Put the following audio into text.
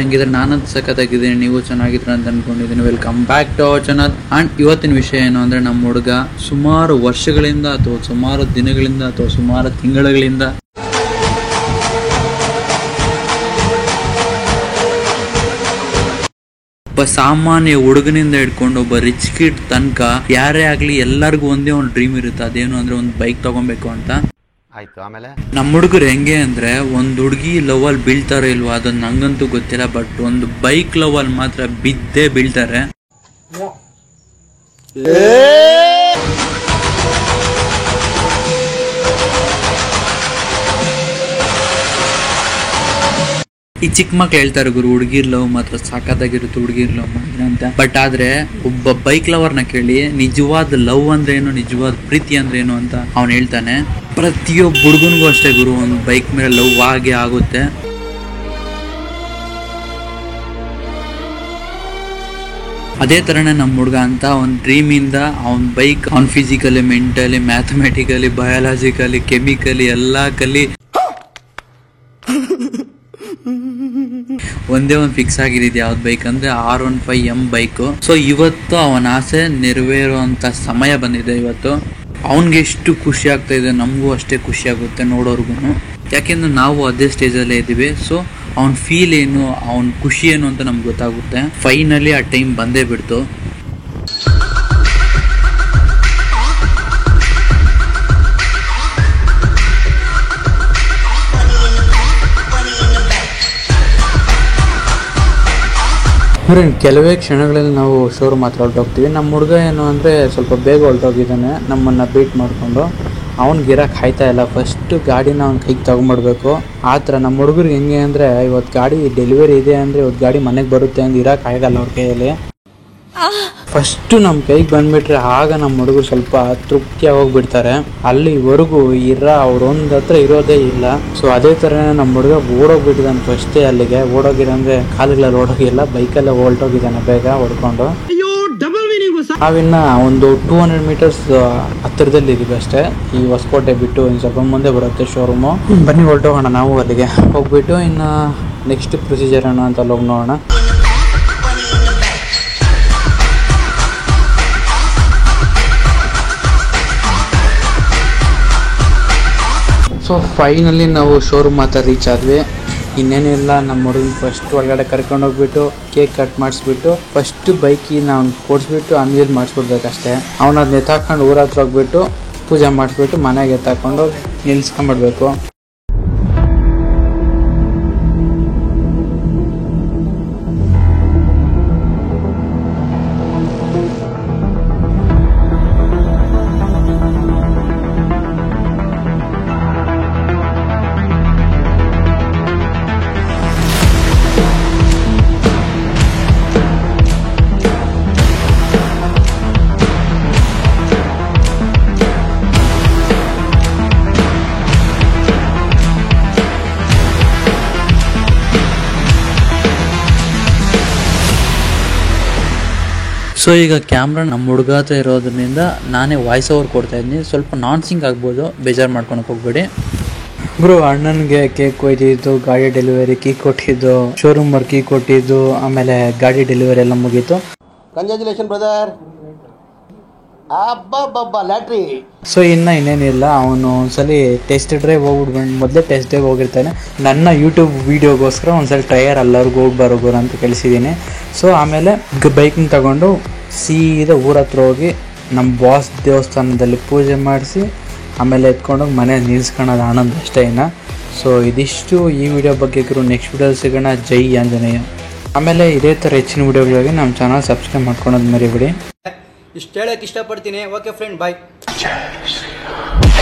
ಹಂಗಿದ್ರೆ ನಾನಂತ ಸಖತ್ತಾಗಿದ್ದೀನಿ, ನೀವು ಚೆನ್ನಾಗಿದ್ರೆ ಅಂತ ಅನ್ಕೊಂಡಿದ್ದೀನಿ. Welcome back to our channel. And ಇವತ್ತಿನ ವಿಷಯ ಏನು ಅಂದ್ರೆ, ನಮ್ಮ ಹುಡುಗ ಸುಮಾರು ವರ್ಷಗಳಿಂದ ಅಥವಾ ಸುಮಾರು ದಿನಗಳಿಂದ ಅಥವಾ ಸುಮಾರು ತಿಂಗಳುಗಳಿಂದ ಒಬ್ಬ ಸಾಮಾನ್ಯ ಹುಡುಗನಿಂದ ಹಿಡ್ಕೊಂಡು ಒಬ್ಬ ರಿಚ್ ಕಿಡ್ ತನಕ ಯಾರೇ ಆಗ್ಲಿ ಎಲ್ಲರಿಗೂ ಒಂದೇ ಒಂದು ಡ್ರೀಮ್ ಇರುತ್ತೆ. ಅದೇನು ಅಂದ್ರೆ ಒಂದು ಬೈಕ್ ತಗೊಬೇಕು ಅಂತ. ಆಯ್ತು, ಆಮೇಲೆ ನಮ್ಮ ಹುಡುಗರು ಹೆಂಗೆ ಅಂದ್ರೆ, ಒಂದು ಹುಡುಗಿ ಲವ್ ಅಲ್ಲಿ ಬೀಳ್ತಾರೋ ಇಲ್ವಾ ಅದನ್ನ ನಂಗಂತೂ ಗೊತ್ತಿಲ್ಲ, ಬಟ್ ಒಂದು ಬೈಕ್ ಲವ್ ಅಲ್ಲಿ ಮಾತ್ರ ಬಿದ್ದೇ ಬೀಳ್ತಾರೆ. ಈ ಚಿಕ್ಕ ಮಕ್ಳು ಹೇಳ್ತಾರೆ ಗುರು, ಹುಡುಗಿರ್ ಲವ್ ಮಾತ್ರ ಸಾಕಾಗಿರುತ್ತೆ, ಹುಡುಗಿರ್ ಲವ್ ಮಾತ್ರ ಅಂತ. ಬಟ್ ಆದ್ರೆ ಒಬ್ಬ ಬೈಕ್ ಲವರ್ನ ಕೇಳಿ ನಿಜವಾದ ಲವ್ ಅಂದ್ರೆ ಏನು, ನಿಜವಾದ ಪ್ರೀತಿ ಅಂದ್ರೆ ಏನು ಅಂತ ಅವ್ನು ಹೇಳ್ತಾನೆ. ಪ್ರತಿಯೊಬ್ಬ ಹುಡುಗನ್ಗೂ ಅಷ್ಟೇ ಗುರು, ಒಂದು ಬೈಕ್ ಮೇಲೆ ಲವ್ ಆಗೇ ಆಗುತ್ತೆ. ಅದೇ ತರನೇ ನಮ್ಮ ಹುಡುಗ ಅಂತ ಒಂದು ಡ್ರೀಮಿಂದ ಅವ್ನ ಬೈಕ್ ಅವ್ನ physically, mentally, mathematically, biologically, chemically ಎಲ್ಲ ಕಲಿ ಒಂದೇ ಒಂದು ಫಿಕ್ಸ್ ಆಗಿದ್ದು ಯಾವ್ದು ಬೈಕ್ ಅಂದ್ರೆ R15M ಬೈಕ್. ಸೊ ಇವತ್ತು ಅವನ ಆಸೆ ನೆರವೇರುವಂತ ಸಮಯ ಬಂದಿದೆ. ಇವತ್ತು ಅವನ್ಗೆ ಎಷ್ಟು ಖುಷಿ ಆಗ್ತಾ ಇದೆ, ನಮಗೂ ಅಷ್ಟೇ ಖುಷಿ ಆಗುತ್ತೆ ನೋಡೋರ್ಗು. ಯಾಕೆಂದ್ರೆ ನಾವು ಅದೇ ಸ್ಟೇಜಲ್ಲೇ ಇದ್ದೀವಿ. ಸೊ ಅವನ ಫೀಲ್ ಏನು, ಅವನ ಖುಷಿ ಏನು ಅಂತ ನಮ್ಗೆ ಗೊತ್ತಾಗುತ್ತೆ. ಫೈನಲಿ ಆ ಟೈಮ್ ಬಂದೇ ಬಿಡ್ತು. ಕೆಲವೇ ಕ್ಷಣಗಳಲ್ಲಿ ನಾವು ಶೋರೂಮ್ ಹತ್ರ ಹೊರಟೋಗ್ತೀವಿ. ನಮ್ಮ ಹುಡುಗ ಏನು ಅಂದರೆ ಸ್ವಲ್ಪ ಬೇಗ ಹೊರಟೋಗಿದ್ದಾನೆ ನಮ್ಮನ್ನು ಬೀಟ್ ಮಾಡಿಕೊಂಡು. ಅವ್ನಿಗೆ ಇರೋಕ್ಕೆ ಆಯ್ತಾ ಇಲ್ಲ, ಫಸ್ಟ್ ಗಾಡಿನ ಅವ್ನ ಕೈಗೆ ತಗೊಂಡ್ಬಿಡ್ಬೇಕು ಆ ಥರ. ನಮ್ಮ ಹುಡುಗರಿಗೆ ಹೆಂಗೆ ಅಂದರೆ, ಇವತ್ತು ಗಾಡಿ ಡೆಲಿವರಿ ಇದೆ ಅಂದರೆ ಇವತ್ತು ಗಾಡಿ ಮನೆಗೆ ಬರುತ್ತೆ ಅಂತ ಇರೋಕ್ಕೆ ಆಗಲ್ಲ ಅವ್ರ ಕೈಯಲ್ಲಿ. ಫಸ್ಟು ನಮ್ಮ ಕೈಗೆ ಬಂದುಬಿಟ್ರೆ ಆಗ ನಮ್ಮ ಹುಡುಗರು ಸ್ವಲ್ಪ ತೃಪ್ತಿಯಾಗಿ ಹೋಗ್ಬಿಡ್ತಾರೆ. ಅಲ್ಲಿವರೆಗೂ ಅವ್ರ ಒಂದು ಹತ್ರ ಇರೋದೇ ಇಲ್ಲ. ಸೊ ಅದೇ ಥರನೇ ನಮ್ಮ ಹುಡುಗ ಓಡೋಗ್ಬಿಟ್ಟಿದ್ದಾನೆ ಫಸ್ಟೇ ಅಲ್ಲಿಗೆ. ಓಡೋಗಿರಂದ್ರೆ ಕಾಲುಗಳಲ್ಲಿ ಓಡೋಗಿಲ್ಲ, ಬೈಕಲ್ಲೇ ಹೊರಟೋಗಿದ್ದಾನೆ ಬೇಗ ಹೊಡ್ಕೊಂಡು. ನಾವಿನ್ನ ಒಂದು 200 ಮೀಟರ್ಸ್ ಹತ್ತಿರದಲ್ಲಿ ಇದೀವಿ ಅಷ್ಟೇ. ಈ ಹೊಸಕೋಟೆ ಬಿಟ್ಟು ಇನ್ನು ಸ್ವಲ್ಪ ಮುಂದೆ ಬರುತ್ತೆ ಶೋರೂಮು. ಬನ್ನಿ ಹೊರಟೋಗೋಣ ನಾವು ಅಲ್ಲಿಗೆ. ಹೋಗ್ಬಿಟ್ಟು ಇನ್ನು ನೆಕ್ಸ್ಟ್ ಪ್ರೊಸೀಜರ್ ಏನೋ ಅಂತ ಅಲ್ಲಿ ಹೋಗಿ ನೋಡೋಣ. ಸೊ ಫೈನಲಿ ನಾವು ಶೋರೂಮ್ ಹತ್ರ ರೀಚ್ ಆದ್ವಿ. ಇನ್ನೇನಿಲ್ಲ, ನಮ್ಮ ಹುಡುಗನ ಫಸ್ಟ್ ಹೊರಗಡೆ ಕರ್ಕೊಂಡು ಹೋಗ್ಬಿಟ್ಟು ಕೇಕ್ ಕಟ್ ಮಾಡಿಸ್ಬಿಟ್ಟು ಫಸ್ಟ್ ಬೈಕಿನ ಅವ್ನು ಕೊಡಿಸ್ಬಿಟ್ಟು ಅನ್ವೀಲ್ ಮಾಡಿಸ್ಬಿಡ್ಬೇಕಷ್ಟೇ. ಅವ್ನು ಅದನ್ನ ಎತ್ತಾಕೊಂಡು ಊರ ಹತ್ರ ಹೋಗ್ಬಿಟ್ಟು ಪೂಜೆ ಮಾಡಿಸ್ಬಿಟ್ಟು ಮನೆಗೆ ಎತ್ತಾಕೊಂಡು ನಿಲ್ಸ್ಕೊಂಡ್ಬಿಡ್ಬೇಕು. ಸೊ ಈಗ ಕ್ಯಾಮ್ರಾ ನಮ್ಮ ಹುಡುಗ ಹತ್ರ ಇರೋದ್ರಿಂದ ನಾನೇ ವಾಯ್ಸ್ ಓವರ್ ಕೊಡ್ತಾ ಇದ್ದೀನಿ. ಸ್ವಲ್ಪ ನಾನ್ ಸಿಂಕ್ ಆಗ್ಬೋದು, ಬೇಜಾರು ಮಾಡ್ಕೊಳಕ್ಕೆ ಹೋಗ್ಬೇಡಿ ಬ್ರೋ. ಅಣ್ಣನಿಗೆ ಕೇಕ್ ಕೊಯ್ದಿದ್ದು, ಗಾಡಿ ಡೆಲಿವರಿ ಕೀ ಕೊಟ್ಟಿದ್ದು, ಶೋರೂಮ್ ಅವ್ರ ಕೀ ಕೊಟ್ಟಿದ್ದು, ಆಮೇಲೆ ಗಾಡಿ ಡೆಲಿವರಿ ಎಲ್ಲ ಮುಗೀತು. Congratulation brother. ಲ್ಯಾಟ್ರಿ. ಸೊ ಇನ್ನೇನಿಲ್ಲ, ಅವನು ಒಂದ್ಸಲಿ ಟೆಸ್ಟ್ ಡ್ರೈವ್ ಹೋಗ್ಬಿಟ್ಟು ಮೊದಲೇ ಟೆಸ್ಟ್ ಡ್ರೈವ್ ಹೋಗಿರ್ತಾನೆ. ನನ್ನ ಯೂಟ್ಯೂಬ್ ವೀಡಿಯೋಗೋಸ್ಕರ ಒಂದ್ಸಲ ಟ್ರಯರ್ ಎಲ್ಲರಿಗೂ ಹೋಗಿ ಬರೋಗೋರು ಅಂತ ಕಳಿಸಿದ್ದೀನಿ. ಸೊ ಆಮೇಲೆ ಬೈಕ್ನ ತಗೊಂಡು ಸೀದಾ ಊರ ಹತ್ರ ಹೋಗಿ ನಮ್ಮ ಬಾಸ್ ದೇವಸ್ಥಾನದಲ್ಲಿ ಪೂಜೆ ಮಾಡಿಸಿ ಆಮೇಲೆ ಎತ್ಕೊಂಡೋಗಿ ಮನೆ ನಿಲ್ಸ್ಕೊಳ್ಳೋದು ಆನಂದ ಅಷ್ಟೇ ಇನ್ನು. ಸೊ ಇದಿಷ್ಟು ಈ ವಿಡಿಯೋ ಬಗ್ಗೆ. ನೆಕ್ಸ್ಟ್ ವಿಡಿಯೋ ಸಿಗೋಣ. ಜೈ ಆಂಜನೇಯ. ಆಮೇಲೆ ಇದೇ ಥರ ಹೆಚ್ಚಿನ ವಿಡಿಯೋಗಳಿಗೆ ನಮ್ಮ ಚಾನಲ್ ಸಬ್ಸ್ಕ್ರೈಬ್ ಮಾಡ್ಕೊಳೋದು ಮರಿಬೇಡಿ. ಇಷ್ಟು ಹೇಳಕ್ಕೆ ಇಷ್ಟಪಡ್ತೀನಿ. ಓಕೆ ಫ್ರೆಂಡ್, ಬಾಯ್.